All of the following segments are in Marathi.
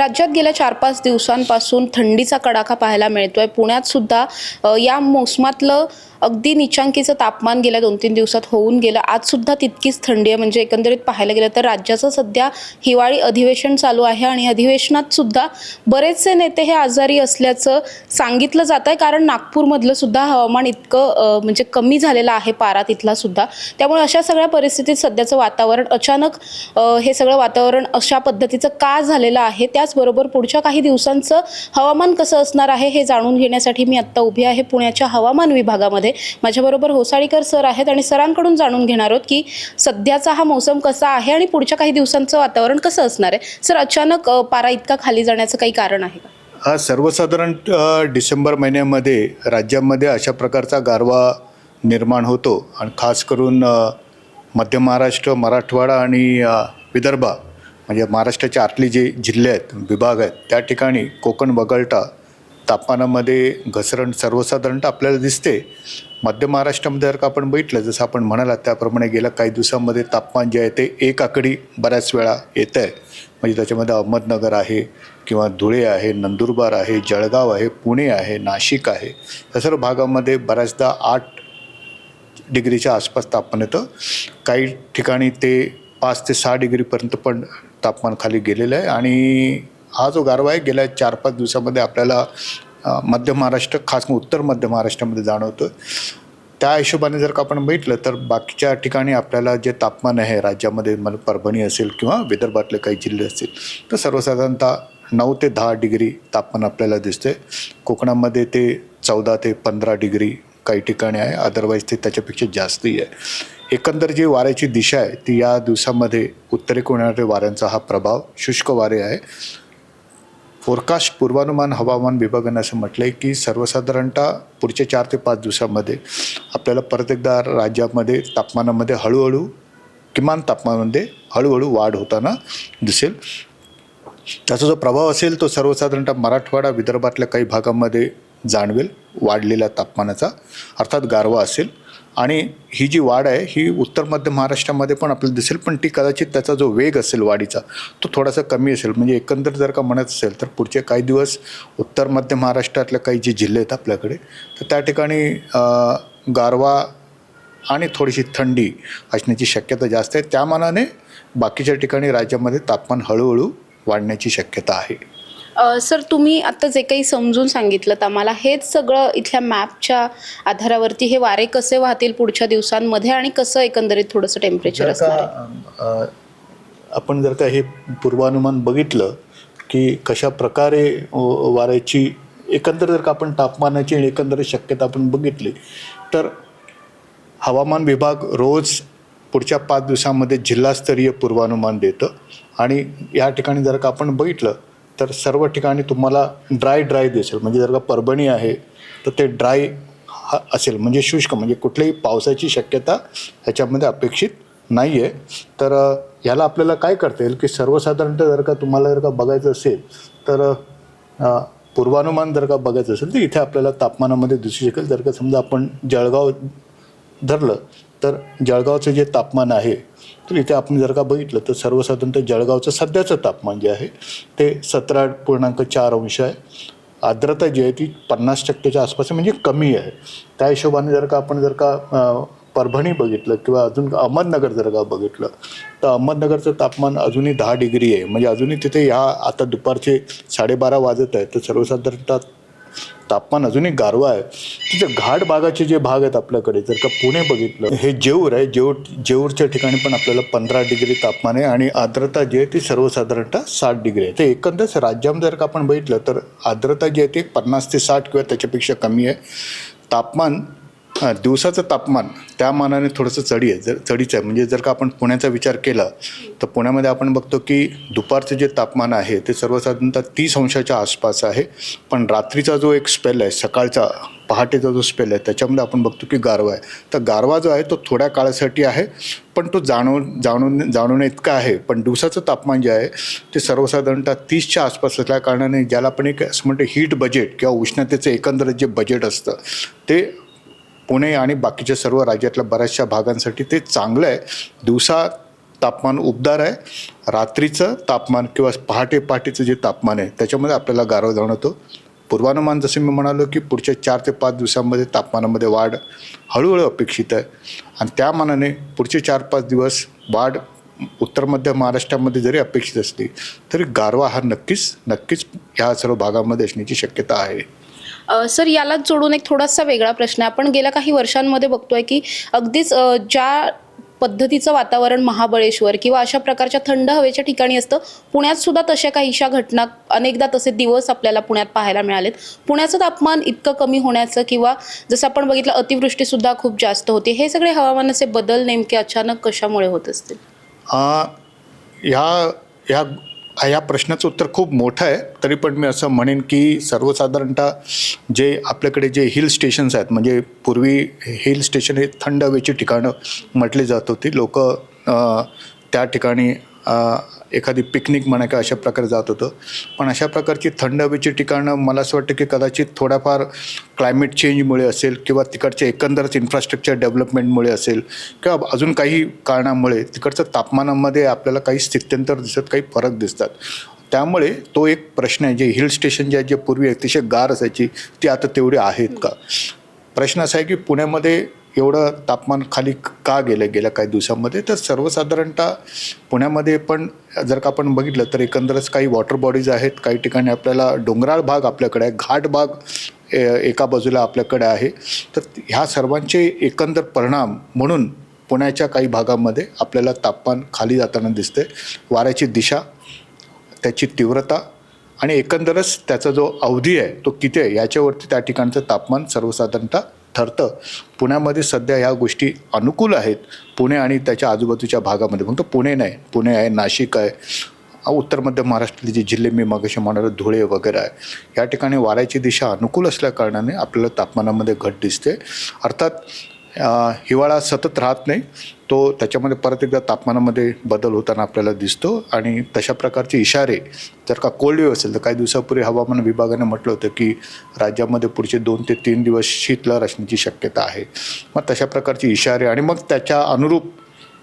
राज्यात गेल्या 4-5 दिवसांपासून थंडीचा कडाका पाहायला मिळतोय। पुण्यात सुद्धा या मोसमातलं अगदी नीचांकीचं तापमान गेल्या 2-3 दिवसात होऊन गेलं। आज सुद्धा तितकीच थंडी आहे। म्हणजे एकंदरीत पाहायला गेलं तर राज्याचं सध्या हिवाळी अधिवेशन चालू आहे आणि अधिवेशनात सुद्धा बरेचसे नेते हे आजारी असल्याचं सांगितलं जात आहे। कारण नागपूरमधलं सुद्धा हवामान इतकं म्हणजे कमी झालेलं आहे पारा तिथला सुद्धा। त्यामुळे अशा सगळ्या परिस्थितीत सध्याचं वातावरण अचानक हे सगळं वातावरण अशा पद्धतीचं का झालेलं आहे, त्याचबरोबर पुढच्या काही दिवसांचं हवामान कसं असणार आहे हे जाणून घेण्यासाठी मी आत्ता उभी आहे पुण्याच्या हवामान विभागामध्ये। माझ्याबरोबर होसाळीकर सर आहेत आणि सरांकडून जाणून घेणार आहोत की सध्याचा हा मोसम कसा आहे आणि पुढच्या काही दिवसांचं वातावरण कसं असणार आहे। सर, अचानक पारा इतका खाली जाण्याचं काही कारण आहे का? सर्वसाधारण डिसेंबर महिन्यामध्ये राज्यामध्ये अशा प्रकारचा गारवा निर्माण होतो आणि खास करून मध्य महाराष्ट्र, मराठवाडा आणि विदर्भ म्हणजे महाराष्ट्राच्या आतले जे जिल्हे आहेत, विभाग आहेत, त्या ठिकाणी कोकण वगळता तापमानामध्ये घसरण सर्वसाधारणतः आपल्याला दिसते। मध्य महाराष्ट्रामध्ये जर का आपण बघितलं, जसं आपण म्हणालात त्याप्रमाणे गेल्या काही दिवसांमध्ये तापमान जे आहे ते एक आकडी बऱ्याच वेळा येतं आहे। म्हणजे त्याच्यामध्ये अहमदनगर आहे किंवा धुळे आहे, नंदुरबार आहे, जळगाव आहे, पुणे आहे, नाशिक आहे, या सर्व भागामध्ये बऱ्याचदा 8 डिग्रीच्या आसपास तापमान येतं। काही ठिकाणी ते 5 ते 6 डिग्रीपर्यंत पण तापमान खाली गेलेलं आहे। आणि हा जो गारवा आहे गेल्या 4-5 दिवसामध्ये आपल्याला मध्य महाराष्ट्र, खास उत्तर मध्य महाराष्ट्रामध्ये जाणवतं। त्या हिशोबाने जर का आपण बघितलं तर बाकीच्या ठिकाणी आपल्याला जे तापमान आहे राज्यामध्ये, मला परभणी असेल किंवा विदर्भातले काही जिल्हे असतील, तर सर्वसाधारणतः 9 ते 10 डिग्री तापमान आपल्याला दिसते। कोकणामध्ये ते 14 ते 15 डिग्री काही ठिकाणी आहे, अदरवाईज ते त्याच्यापेक्षा जास्तही आहे। एकंदर जी वाऱ्याची दिशा आहे ती या दिवसामध्ये उत्तरेकडून येणाऱ्या वाऱ्यांचा हा प्रभाव, शुष्क वारे आहे। फोरकास्ट पूर्वानुमान हवामान विभागाने असं म्हटलं आहे की सर्वसाधारणतः पुढच्या 4 ते 5 दिवसामध्ये आपल्याला परत एकदा राज्यामध्ये तापमानामध्ये हळूहळू, किमान तापमानामध्ये हळूहळू वाढ होताना दिसेल। त्याचा जो प्रभाव असेल तो सर्वसाधारणतः मराठवाडा, विदर्भातल्या काही भागामध्ये जाणवेल वाढलेल्या तापमानाचा, अर्थात गारवा असेल। आणि ही जी वाढ आहे ही उत्तर मध्य महाराष्ट्रामध्ये पण आपल्याला दिसेल, पण ती कदाचित त्याचा जो वेग असेल वाढीचा तो थोडासा कमी असेल। म्हणजे एकंदर जर का म्हणत असेल तर पुढचे काही दिवस उत्तर मध्य महाराष्ट्रातले काही जे जिल्हे आहेत आपल्याकडे, तर त्या ठिकाणी गारवा आणि थोडीशी थंडी असण्याची शक्यता जास्त आहे। त्या मानाने बाकीच्या ठिकाणी राज्यामध्ये तापमान हळूहळू वाढण्याची शक्यता आहे। सर, तुम्ही आता जे काही समजून सांगितलं आम्हाला, हेच सगळं इथल्या मॅपच्या आधारावरती हे वारे कसे वाहतील पुढच्या दिवसांमध्ये आणि कसं एकंदरीत थोडंसं टेम्परेचर असणार आहे? आपण जर का हे पूर्वानुमान बघितलं की कशा प्रकारे वाऱ्याची एकंदर जर का आपण तापमानाची आणि एकंदर शक्यता आपण बघितली, तर हवामान विभाग रोज पुढच्या 5 दिवसांमध्ये जिल्हास्तरीय पूर्वानुमान देतं। आणि या ठिकाणी जर का आपण बघितलं तर सर्व ठिकाणी तुम्हाला ड्राय दिसेल। म्हणजे जर का परभणी आहे तर ते ड्राय असेल, म्हणजे शुष्क, म्हणजे कुठल्याही पावसाची शक्यता ह्याच्यामध्ये अपेक्षित नाही आहे। तर ह्याला आपल्याला काय करता येईल की सर्वसाधारणतः जर का तुम्हाला जर का बघायचं असेल तर पूर्वानुमान जर का बघायचं असेल तर इथे आपल्याला तापमानामध्ये दिसू शकेल। जर का समजा आपण जळगाव धरलं तर जळगावचं जे तापमान आहे तर इथे आपण जर का बघितलं तर सर्वसाधारणतः जळगावचं सध्याचं तापमान जे आहे ते 17.4 अंश आहे। आर्द्रता जी आहे ती 50%च्या आसपास आहे, म्हणजे कमी आहे। त्या हिशोबाने जर का आपण जर का परभणी बघितलं किंवा अजून अहमदनगर जर का बघितलं तर अहमदनगरचं तापमान अजूनही 10 डिग्री आहे। म्हणजे अजूनही तिथे आता दुपारचे 12:30 वाजत आहेत, तर सर्वसाधारणतः तापमान अजूनही गारवा आहे। तिथे घाट भागाचे जे भाग आहेत आपल्याकडे, जर का पुणे बघितलं, हे जेऊर आहे, जेऊरच्या ठिकाणी पण आपल्याला 15 डिग्री तापमान आहे आणि आर्द्रता जी आहे ती सर्वसाधारणतः 60 डिग्री आहे। तर एकंदरच राज्यामध्ये जर का आपण बघितलं तर आर्द्रता जी आहे ती 50 ते 60 किंवा त्याच्यापेक्षा कमी आहे। तापमान, दिवसाचं तापमान त्या मानाने थोडंसं चढीचं आहे। म्हणजे जर का आपण पुण्याचा विचार केला तर पुण्यामध्ये आपण बघतो की दुपारचं जे तापमान आहे ते सर्वसाधारणतः 30 अंशाच्या आसपास आहे, पण रात्रीचा जो एक स्पेल आहे, सकाळचा पहाटेचा जो स्पेल आहे, त्याच्यामध्ये आपण बघतो की गारवा आहे। तर गारवा जो आहे तो थोड्या काळासाठी आहे, पण तो जाणवणे इतका आहे। पण दिवसाचं तापमान जे आहे ते सर्वसाधारणतः 30च्या आसपास असल्या कारणाने ज्याला आपण एक असं म्हणतो हीट बजेट किंवा उष्णतेचं एकंदरीत जे बजेट असतं ते पुणे आणि बाकीच्या सर्व राज्यातल्या बऱ्याचशा भागांसाठी ते चांगलं आहे। दिवसा तापमान उबदार आहे. रात्रीचं तापमान किंवा पहाटेचं जे तापमान आहे त्याच्यामध्ये आपल्याला गारवा जाणवतो. पूर्वानुमान जसं मी म्हणालो की पुढच्या 4 ते 5 दिवसांमध्ये तापमानामध्ये वाढ हळूहळू अपेक्षित आहे आणि त्या मानाने पुढचे 4-5 दिवस वाढ उत्तर मध्य महाराष्ट्रामध्ये जरी अपेक्षित असली तरी गारवा हा नक्कीच ह्या सर्व भागामध्ये असण्याची शक्यता आहे. सर, यालाच जोडून एक थोडासा वेगळा प्रश्न आहे. आपण गेल्या काही वर्षांमध्ये बघतोय की अगदीच ज्या पद्धतीचं वातावरण महाबळेश्वर किंवा अशा प्रकारच्या थंड हवेच्या ठिकाणी असतं, पुण्यात सुद्धा तशा काहीशा घटना अनेकदा तसे दिवस आपल्याला पुण्यात पाहायला मिळालेत. पुण्याचं तापमान इतकं कमी होण्याचं किंवा जसं आपण बघितलं अतिवृष्टीसुद्धा खूप जास्त होती, हे सगळे हवामानाचे बदल नेमके अचानक कशामुळे होत असतील? ह्या प्रश्नाचं उत्तर खूप मोठं आहे. तरी पण मी असं म्हणेन की सर्वसाधारणतः जे आपल्याकडे जे हिल स्टेशन्स आहेत, म्हणजे पूर्वी हिल स्टेशन हे थंड हवेची ठिकाणं म्हटली जात होती. लोक त्या ठिकाणी एखादी पिकनिक म्हणा किंवा अशा प्रकारे जात होतं. पण अशा प्रकारची थंड हवेची ठिकाणं मला असं वाटतं की कदाचित थोड्याफार क्लायमेट चेंजमुळे असेल किंवा तिकडच्या एकंदरच इन्फ्रास्ट्रक्चर डेव्हलपमेंटमुळे असेल किंवा अजून काही कारणामुळे तिकडचं तापमानामध्ये आपल्याला काही स्थित्यंतर दिसत, काही फरक दिसतात. त्यामुळे तो एक प्रश्न आहे, जे हिल स्टेशन जे आहे, जे पूर्वी अतिशय गार असायची ती आता तेवढी आहेत का. प्रश्न असा आहे की पुण्यामध्ये एवढं तापमान खाली का गेल्या काही दिवसांमध्ये. तर सर्वसाधारणतः पुण्यामध्ये पण जर का आपण बघितलं तर एकंदरच काही वॉटर बॉडीज आहेत, काही ठिकाणी आपल्याला डोंगराळ भाग आपल्याकडे आहे, घाट भाग एका बाजूला आपल्याकडे आहे. तर ह्या सर्वांचे एकंदर परिणाम म्हणून पुण्याच्या काही भागामध्ये आपल्याला तापमान खाली जाताना दिसते. वाऱ्याची दिशा, त्याची तीव्रता आणि एकंदरच त्याचा जो अवधी आहे तो किती आहे याच्यावरती त्या ठिकाणचं तापमान सर्वसाधारणतः ठरतं. पुण्यामध्ये सध्या ह्या गोष्टी अनुकूल आहेत. पुणे आणि त्याच्या आजूबाजूच्या भागामध्ये, फक्त पुणे नाही, पुणे आहे, नाशिक आहे, उत्तर मध्य महाराष्ट्रातले जे जिल्हे मी मगाशी म्हणालो धुळे वगैरे आहे, या ठिकाणी वाऱ्याची दिशा अनुकूल असल्या कारणाने आपल्याला तापमानामध्ये घट दिसते. अर्थात हिवाळा सतत राहत नाही, तो त्याच्यामध्ये परत एकदा तापमानामध्ये बदल होताना आपल्याला दिसतो. आणि तशा प्रकारचे इशारे जर का कोल्ड वेव्ह असेल तर काही दिवसापूर्वी हवामान विभागाने म्हटलं होतं की राज्यामध्ये पुढचे 2 ते 3 दिवस शीतलहर असण्याची शक्यता आहे. मग तशा प्रकारचे इशारे आणि मग त्याच्या अनुरूप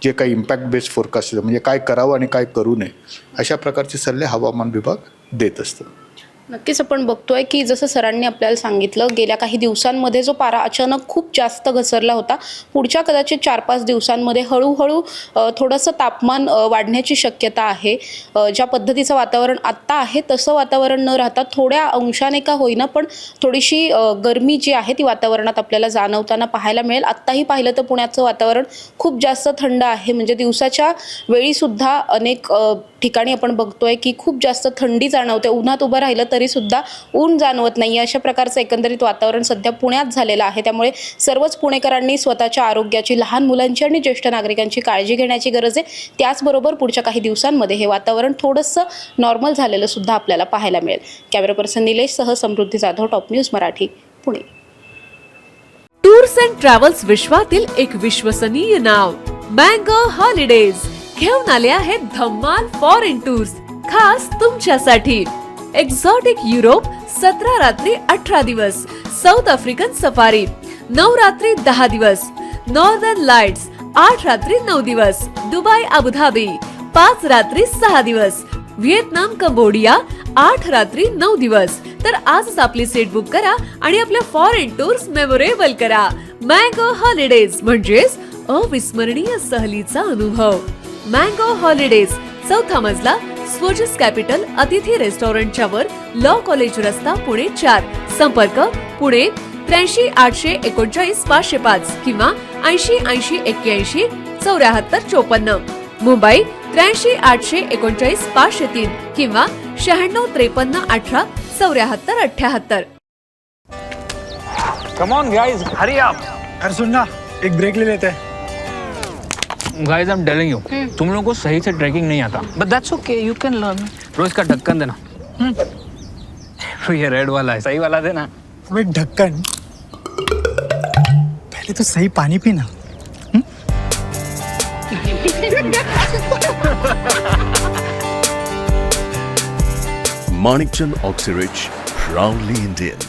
जे काही इम्पॅक्ट बेस्ड फोरकास्ट असतं, म्हणजे काय करावं आणि काय करू नये, अशा प्रकारचे सल्ले हवामान विभाग देत असतं. नक्कीच आपण बघतोय की जसं सरांनी आपल्याला सांगितलं, गेल्या काही दिवसांमध्ये जो पारा अचानक खूप जास्त घसरला होता, पुढच्या कदाचित 4-5 दिवसांमध्ये हळूहळू थोडंसं तापमान वाढण्याची शक्यता आहे. ज्या पद्धतीचं वातावरण आत्ता आहे तसं वातावरण न राहता थोड्या अंशाने का होईना पण थोडीशी गरमी जी आहे ती वातावरणात आपल्याला जाणवताना पाहायला मिळेल. आत्ताही पाहिलं तर पुण्याचं वातावरण खूप जास्त थंड आहे, म्हणजे दिवसाच्या वेळीसुद्धा अनेक ठिकाणी आपण बघतोय की खूप जास्त थंडी जाणवते. उन्हात उभं राहिलं तरीसुद्धा ऊन जाणवत नाही, अशा प्रकारचं एकंदरीत वातावरण सध्या पुण्यात झालेलं आहे. त्यामुळे सर्वच पुणेकरांनी स्वतःच्या आरोग्याची, लहान मुलांची आणि ज्येष्ठ नागरिकांची काळजी घेण्याची गरज आहे. त्याचबरोबर पुढच्या काही दिवसांमध्ये हे वातावरण थोडंसं नॉर्मल झालेलं सुद्धा आपल्याला पाहायला मिळेल. कॅमेरा पर्सन निलेशसह Samruddhi Jadhav, top news Marathi, Pune. Tours and travels विश्वातील एक विश्वसनीय नाव मँगो हॉलिडेज घेऊन आले आहेत धम्माल फॉरेन टूर्स खास तुमच्यासाठी. एक्झॉटिक युरोप 17 रात्री 18 दिवस, साऊथ आफ्रिकन सफारी 9 रात्री 10 दिवस, नॉर्दर्न लाईट्स 8 रात्री 9 दिवस, दुबई अबुधाबी 5 रात्री 6 दिवस, व्हिएतनाम कंबोडिया 8 रात्री 9 दिवस. तर आजच आपली सीट बुक करा आणि आपल्या फॉरेन टूर्स मेमोरेबल करा. मँगो हॉलिडेज म्हणजेच अविस्मरणीय सहलीचा अनुभव. मँगो हॉलिडेज, 4था मजला, स्वोजस कॅपिटल अतिथी रेस्टॉरंटच्या वर, लॉ कॉलेज रस्ता, पुणे 4. संपर्क पुणे 83 839 505 किंवा 80 80 81 74 54. मुंबई 83 839 503 किंवा 96 53 18 74 78. Come on guys, hurry up. यार सुन ना, एक ब्रेक ले लेते हैं. Guys, I'm telling you, तुम लोगों को सही से ट्रैकिंग नहीं आता. But that's okay, you can learn. रोज का ढक्कन देना. ये रेड वाला है, सही वाला देना. अबे ढक्कन, पहले तो सही पानी पीना. Manikchand Oxyrich, proudly Indian.